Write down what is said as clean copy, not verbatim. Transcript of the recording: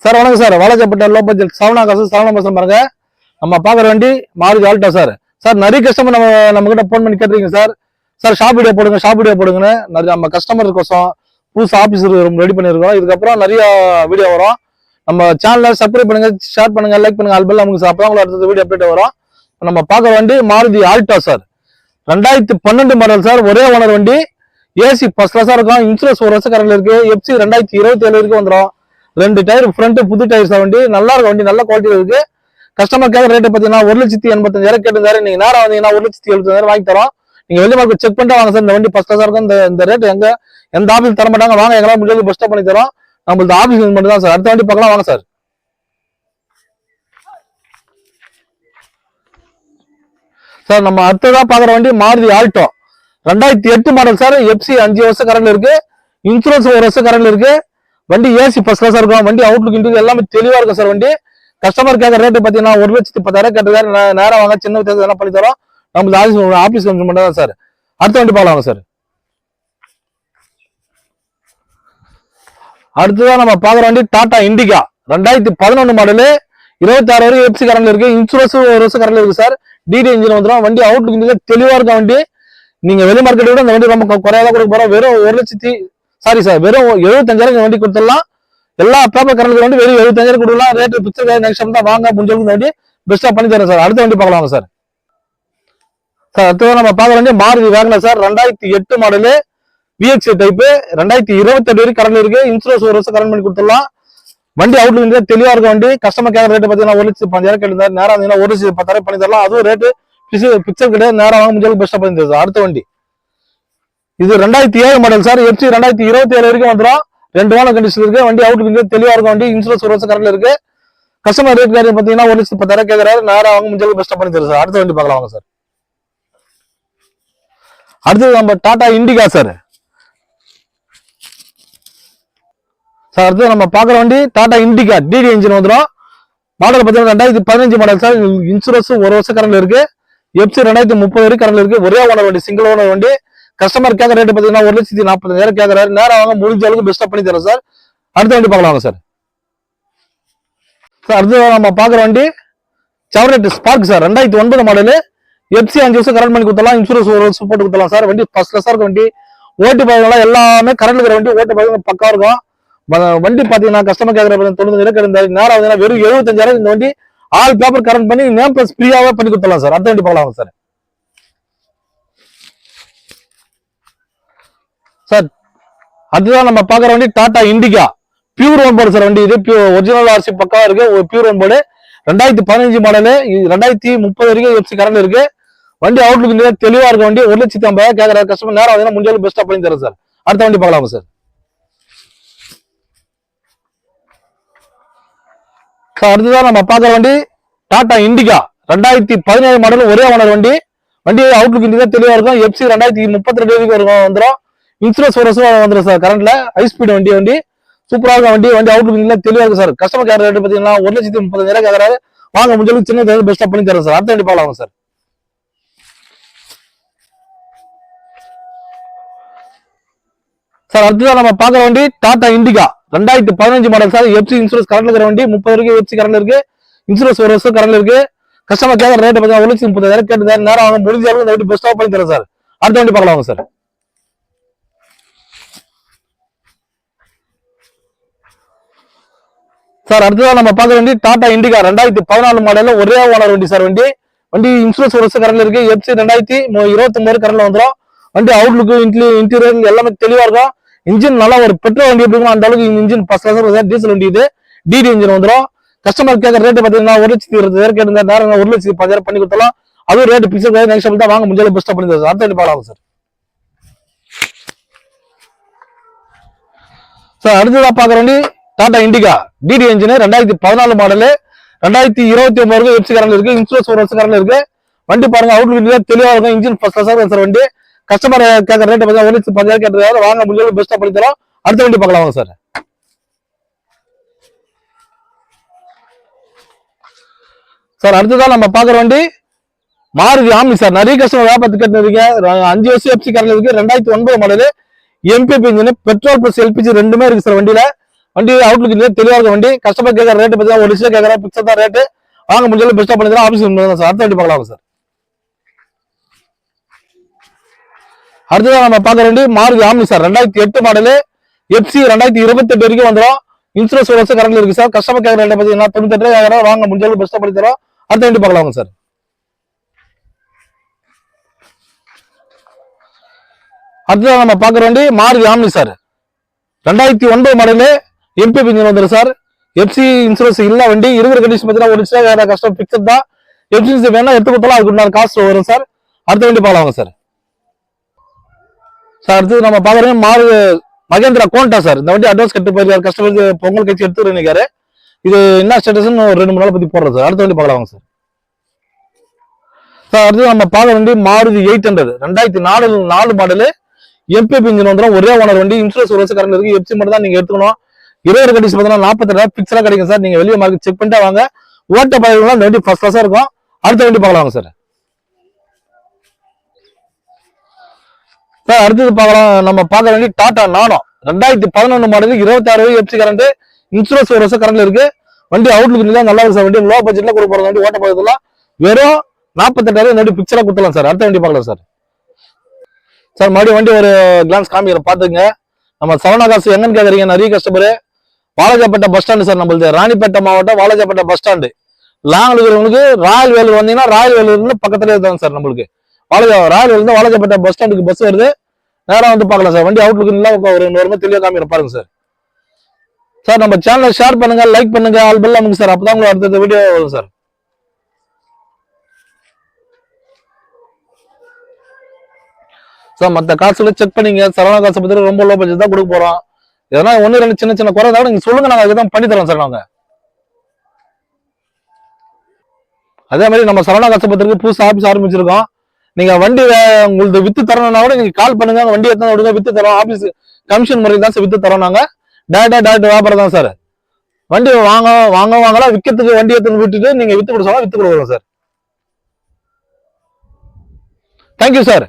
Sir வணக்கம் sir. Walajapet low budget Saravana bus பாருங்க. நம்ம பாக்குற வண்டி மாருதி ஆல்டோ சார். சார் நிறைய கஸ்டமர் நம்ம கிட்ட போன் பண்ணி கேட்டுறீங்க சார். சார் ஷாப் வீடியோ போடுங்கன்னு நம்ம கஸ்டமர் கோசம் புதுசு ஆபீஸ் ரெடி பண்ணிருக்கோம். இதுக்கப்புறம் நிறைய வீடியோ வரும். நம்ம சேனலை சப்ஸ்கிரைப் பண்ணுங்க, ஷேர் பண்ணுங்க, லைக் பண்ணுங்க. ஆல்பெல்லாம் நமக்கு அப்பதான் அடுத்த வீடியோ அப்டேட் வரும். நம்ம பார்க்குற வண்டி Maruti Alto sir. 2012 model sir. ஒரே ஓனர் வண்டி. ஏசி ஃபர்ஸ்ட் கிளாஸா இருக்கும். இன்சூரன்ஸ் 1 வருஷம் கரண்ட் இருக்கு. எஃப்சி 2027 வரைக்கும் வந்துடும். 2 டயர் ஃப்ரண்ட் புது டயர்ஸ் வண்டி. நல்லா இருக்கும் வண்டி, நல்ல குவாலிட்டி இருக்கு. கஸ்டமர் கேட்க ரேட்டு பார்த்தீங்கன்னா 1,85,000 கேட்டுருந்தாரு. நீங்க நேரம் வந்தீங்கன்னா 1,70,000 வாங்கி தரோம். நீங்க வெளியே மார்க்கெட் செக் பண்ணிட்டு வாங்க சார். இந்த வண்டி ஃபர்ஸ்ட் கிளாஸா இருக்கும். இந்த ரேட் எந்த ஆபீஸ் தர மாட்டாங்க. வாங்க, எங்களால் முடிஞ்சது பெஸ்ட்டா பண்ணி தரோம். நம்மளுக்கு ஆபீஸ் மட்டும் தான் சார். அடுத்த வண்டி பார்க்கலாம் வாங்க சார். சார் நம்ம அடுத்ததான் பாக்குற வண்டி Maruti Alto 2008 model sir. FC 5 வருஷம் கரண்ட் இருக்கு. இன்சூரன்ஸ் 1 வருஷம் கரண்ட் இருக்கு. வண்டி ஏசி ஃபர்ஸ்ட் கிளாஸா இருக்கும். வண்டி அவுட்லுக் இன்டீரியர் எல்லாமே தெளிவா இருக்கும் சார். வண்டி கஸ்டமர் கேட்க ரேட்டு பாத்தீங்கன்னா 1,10,000 கேட்டுருக்காரு. நேரம் வாங்க, சின்ன வித்தியாசம் எல்லாம் பண்ணி தரோம். நம்மளுக்கு ஆபீஸ் மட்டும் தான் சார். அடுத்த வண்டி பார்க்கலாம் சார். அடுத்ததான் நம்ம பாக்குற வண்டி டாடா இண்டிகா 2011 மாடலு. 26 வரைக்கும் எஃப்சி கரண்ட் இருக்கு. இன்சூரன்ஸ் 1 வருஷம் கரண்ட் இருக்கு சார். டிடி இன்ஜின் வந்துடும். வண்டி அவுட்லுக் இன்டீரியர் தெளிவா இருக்கும். வண்டி நீங்க வெளி மார்க்கெட் விட இந்த வண்டி ரொம்ப குறையாதான் கொடுக்க போறோம். வெறும் 75,000 வண்டி கொடுத்துடலாம். எல்லா பேப்பர் கரண்ட் வண்டி வெறும் 75,000 கொடுக்கலாம். ரேட்டு பிக்சர் நெக்ஸ்ட் தான் வாங்க முடிஞ்சது. வண்டி பெஸ்டா பண்ணி தரேன் சார். அடுத்த வண்டி பார்க்கலாம் சார். சார் அடுத்தது நம்ம பார்க்க வண்டி Maruti Wagon R sir. 2008 model. VX type. 2028 வரைக்கும் கரண்ட் இருக்கு. இன்சூரன்ஸ் 1 வருஷம் கரண்ட் பண்ணி கொடுத்துடலாம். வண்டி அவுட்லுக் தெளிவா இருக்கும். வண்டி கஸ்டமர் கேட்க ரேட்டு பார்த்தீங்கன்னா 1,05,000 கேட்டு நேரம் 1,10,000 பண்ணி தரலாம். அதுவும் ரேட்டு பிக்சர் கிடையாது. நேரம் வாங்க முடிஞ்சது பெஸ்டா பண்ணி தரும் சார். அடுத்த வண்டி இது 2007 மாடல் சார். எஃப்சி 2027 வரைக்கும் வந்துடும். 2 வாரம் கண்டிஷன் இருக்கு. வண்டி அவுட்லுக் தெளிவா இருக்கும். வண்டி இன்சூரன்ஸ் 1 வருஷம் கரண்ட் இருக்கு. கஸ்டமர் ரேட் பாத்தீங்கன்னா 1,10,000 கேட்கறாரு. நேரம் வாங்க முடிஞ்சது பெஸ்டா பண்ணி தரும் சார். அடுத்த வண்டி பார்க்கலாம் வாங்க சார். அடுத்தது நம்ம டாடா இண்டிகா சார். சார் அடுத்து நம்ம பாக்குற வண்டி டாடா இண்டிகா டிடி இன்ஜின் வந்துடும். மாடல் பார்த்தீங்கன்னா 2015 மாடல் சார். இன்சூரன்ஸ் 1 வருஷம் கரண்ட் இருக்கு. எஃப்சி 2030 வரைக்கும் கரண்ட் இருக்கு. ஒரே ஓனர் வண்டி, சிங்கிள் ஓனர் வண்டி. கஸ்டமர் கேட்க ரேட்டு பார்த்தீங்கன்னா 1,40,000 கேட்கறாரு. நேரம் வாங்க முடிஞ்ச அளவுக்கு பெஸ்டா பண்ணி தரோம் சார். அடுத்த வண்டி பார்க்கலாம் சார். சார் அடுத்து நம்ம பாக்குற வண்டி Chevrolet spark sir. 2009 model. FC 5 வருஷம் கரண்ட் பண்ணி கொடுத்தலாம். இன்சூரன்ஸ் 1 வருஷம் போட்டு கொடுத்தலாம் சார். வண்டி ஃபர்ஸ்ட் கிளாஸா இருக்கும். வண்டி ஓட்டு பாருங்கலாம் எல்லாமே கரண்ட் இருக்கிற வண்டி. ஓட்டு பாருங்க பக்கா இருக்கும். வண்டி பாத்தீங்கன்னா கஸ்டமர் கேட்கற 90,000 கேட்டாரு. நேரம் வெறும் 75,000 இந்த வண்டி ஆல் பேப்பர் கரண்ட் பண்ணி நேம் பிளஸ் ஃப்ரீயாவே பண்ணி கொடுத்தலாம் சார். அடுத்த வண்டி பார்க்கலாம் சார். சார் அதுதான் நம்ம பாக்குற வண்டி Tata Indica pure one board sir. வண்டி இது ஒரிஜினல் ஆர்சி பக்கா இருக்கு. Pure one board 2015 model. 2030 வரைக்கும் எஃப்சி கரண்ட் இருக்கு. வண்டி அவுட்லுக் தெளிவா இருக்கும். வண்டி 1,50,000 கேட்கற கஸ்டமர் நேரம் முடிஞ்சாலும் பெஸ்டா பண்ணி தரேன் சார். அடுத்த வண்டி பார்க்கலாம் சார். அடுத்ததான் நம்ம பாக்குற வண்டி டாடா இண்டிகா 2017 மாடல். ஒரே ஓனர் வண்டி. வண்டி அவுட்லுக் இண்டிகா தெளிவா இருக்கும். எஃப்சி 2032 வரைக்கும் வந்துடும். இன்சூரன்ஸ் 1 வருஷம் வந்துடும் சார். கரண்ட்ல ஹை ஸ்பீட் வண்டி சூப்பரா இருக்கும். வண்டி அவுட்லுக் தெளிவா இருக்கு சார். கஸ்டமர் கேர் ரேட்டு பாத்தீங்கன்னா 1,30,000 கேட்கறாரு. வாங்க முடிஞ்சளவுக்கு சின்ன பெஸ்டா பண்ணி தரேன் சார். அடுத்த வண்டி பார்க்கலாம் சார். சார் அடுத்ததான் நம்ம பாக்குற வண்டி Tata Indica 2015 model sir. FC insurance current இருக்கிற வண்டி. 30 வரைக்கும் எஃப்சி கரண்ட் இருக்கு. இன்சூரன்ஸ் 1 வருஷம் கரண்ட் இருக்கு. கஸ்டமர் கேட்கற ரேட்டு பார்த்தீங்கன்னா 1,30,000 கேட்டு நேரம் வாங்க முடிஞ்ச அளவுக்கு இந்த வண்டி பெஸ்டா பண்ணி தரேன் சார். அடுத்த வண்டி பார்க்கலாம் சார். சார் அடுத்ததான் நம்ம பாக்குற வண்டி டாடா இண்டிகா 2014 மாடல்ல. ஒரே ஓனர் வண்டி சார். வண்டி இன்சூரன்ஸ் 1 வருஷம் கரண்ட் இருக்கு. எஃப்சி 2029 கரண்ட்ல வந்துடும். வண்டி அவுட்லுக் இன்டீரியர் எல்லாமே தெளிவா இருக்கும். இன்ஜின் நல்லா ஒரு பெட்ரோல் வண்டி எப்படி அந்த அளவுக்கு இன்ஜின் ஃபர்ஸ்ட் கிளாஸ் டீசல் வண்டி. இது டிடி இன்ஜின் வந்துடும். கஸ்டமர் கேட்கற ரேட்டு பாத்தீங்கன்னா 1,20,000 கேட்டு நேரம் 1,10,000 பண்ணி கொடுத்தலாம். அதுவும் ரேட்டு பிக்சர் நெக்ஸ்ட் தான் வாங்க முடிஞ்சாலும் பெஸ்டா பண்ணி தரும். அடுத்த வண்டி பார்க்கலாம் சார். சார் அடுத்ததான் பாக்குற வண்டி Tata Indica TD engine 2014 model. 2029 வரைக்கும் எஃப்சி கரண்ட் இருக்கு. இன்சூரன்ஸ் 1 வருஷம் கரண்ட் இருக்கு. வண்டி பாருங்க அவுட்லுக் தெளிவா இருக்கும். இன்ஜின் ஃபர்ஸ்ட் கிளாஸா இருக்கும் சார். வண்டி கஸ்டமர் கேட்கற ரேட்டு பார்த்தா 1,10,000 கேட்டுருக்காரு. வாங்க முடிஞ்சளவுக்கு பெஸ்டா பண்ணி தரோம். அடுத்த வண்டி பார்க்கலாம் சார். சார் அடுத்ததான் நம்ம பாக்குற வண்டி மாருதி ஆம்னி சார். நிறைய கஸ்டமர் வியாபாரத்துக்கு கேட்டுருக்கீங்க. 5 வருஷம் எஃப்சி கரண்ட் இருக்கு. 2009 model. MPP engine petrol plus LPG ரெண்டுமே இருக்கு சார். வண்டியில வண்டி அவுட்லுக் இல்லையா தெளிவா இருக்க வண்டி. கஸ்டமர் கேட்கற ரேட்டு பார்த்தீங்கன்னா ஒரு லட்சம் கேட்கற பிக்சர் தான் ரேட்டு. வாங்க முடிஞ்சாலும் பெஸ்டா பண்ணி தரோம். ஆஃபீஸ் சார் அடுத்த வண்டி பார்க்கலாம் சார். அடுத்ததான் நம்ம பார்க்க வண்டி Maruti omni sir 2008 model FC 2028 வரைக்கும் வந்துடும். இன்சூரன்ஸ் ஒரு வருஷம் கரண்ட் இருக்கு சார். கஸ்டமர் கேட்கற ரேட்டு பார்த்தீங்கன்னா 98 கேட்கறோம். வாங்க முடிஞ்சாலும் பெஸ்டா பண்ணி தரோம். அடுத்த வண்டி பார்க்கலாம் சார். அடுத்ததான் நம்ம பார்க்குற வண்டி Maruti omni sir 2009 model MPF engine வந்துடும் சார். FC இன்சூரன்ஸ் இல்ல வண்டி இருக்கிற கண்டிஷன் பார்த்தீங்கன்னா ஒரு லட்சம் கஸ்டமர் பிக்சர் தான். FC வேணா எடுத்து கொடுத்தாலும் அதுக்கு காசு வரும் சார். அடுத்த வண்டி பார்க்கலாம் சார். சார் அடுத்து நம்ம பார்க்குறது மகேந்திரா கோண்டா சார். இந்த வண்டி அட்வான்ஸ் கட்டு போயிருக்காரு கஸ்டமருக்கு பொங்கல் கட்சி எடுத்து நினைக்காரு. இது என்ன ஸ்டேட்டஸ்ன்னு ஒரு 2-3 நாள் பத்தி போடுறோம் சார். அடுத்த வண்டி பார்க்கலாம் சார். சார் அடுத்து நம்ம பார்க்க வண்டி மாருதி 800 2004 மாடலு MPF இன்ஜின் வந்துடும். ஒரே ஓனர் வண்டி. இன்சூரன்ஸ் ஒரு வருஷம் கரண்ட் இருக்கு. FC மட்டும் தான் நீங்க எடுத்துக்கணும். 20 கண்டிஷன் பார்த்தீங்கன்னா 48 பிக்சரா கிடைக்கும் சார். நீங்க வெளியே மார்க்கெட் செக் பண்ணிட்டு வாங்க. ஓட்ட பயிர்கள்லாம் இந்த வண்டி ஃபர்ஸ்ட் கிளாஸா இருக்கும். அடுத்த வண்டி பார்க்கலாம் சார். சார் அடுத்தது பார்க்கலாம் நம்ம பார்க்க வேண்டிய டாடா நானோ 2011 மாடல் 26 FC கரண்ட். இன்சூரன்ஸ் ஒரு வருஷம் கரண்ட் இருக்கு. வண்டி அவுட்லுக் தான் நல்லா இருக்கு சார். வண்டி லோ பட்ஜெட்ல கொடுக்க போற வண்டி ஓட்ட பயிர்கள்லாம் வெறும் 48,000 இந்த வண்டி பிக்சரா கொடுத்துலாம் சார். அடுத்த வண்டி பார்க்கலாம் சார். சார் மறுபடியும் வண்டி ஒரு கிளான்ஸ் காமிக்கிறேன் பாத்துங்க. நம்ம சவணாகாசு எங்கன்னு கேக்குறீங்க நிறைய customer. Walajapet bus stand sir. நம்மளுக்கு ராணிப்பேட்டை மாவட்டம் வாலாஜாப்பேட்டை பஸ் ஸ்டாண்டு. லாங் இருக்கிறவங்களுக்கு ராயல் வேலூர் வந்தீங்கன்னா ராயல் வேலூர்ல பக்கத்துலேயே இருக்காங்க சார். நம்மளுக்கு ராயல் வேலூர் வாலாஜாப்பேட்டை பஸ் ஸ்டாண்டுக்கு பஸ் வருது. நேரம் வந்து பார்க்கலாம் சார். வண்டி அவுட்லுக் ஒரு 1 தெளிவாக காமிக்கிறேன் பாருங்க சார். சார் நம்ம சேனலை ஷேர் பண்ணுங்க, லைக் பண்ணுங்க, ஆல் பெல் அமுங்க சார். அப்பதான் உங்களுக்கு அடுத்த வீடியோ வரும் சார். சார் மற்ற காசுல செக் பண்ணீங்க. சரவணா காசை பத்தி ரொம்ப லோ பட்ஜெட் தான் கொடுக்க போறோம். எதனா 1-2 சின்ன சின்ன குறை தான் நீங்க சொல்லுங்க, நாங்க அதுதான் பண்ணி தரோம் சார். நாங்க அதே மாதிரி நம்ம சரவணா காசப்பத்திற்கு புதுசு ஆபீஸ் ஆரம்பிச்சிருக்கோம். நீங்க வண்டி உங்களுக்கு வித்து தரணும்னா கூட நீங்க கால் பண்ணுங்க. வண்டி எத்தனை விடுங்க வித்து தரோம். ஆபீஸ் கமிஷன் முறையில் தான் சார் வித்து தரோம். நாங்க டேரக்ட் வியாபாரம் தான் சார். வண்டி வாங்கலாம் விற்கிறதுக்கு வண்டி எடுத்துன்னு விட்டுட்டு நீங்க வித்து கொடுத்தா வித்து கொடுக்குறோம் சார். Thank you sir.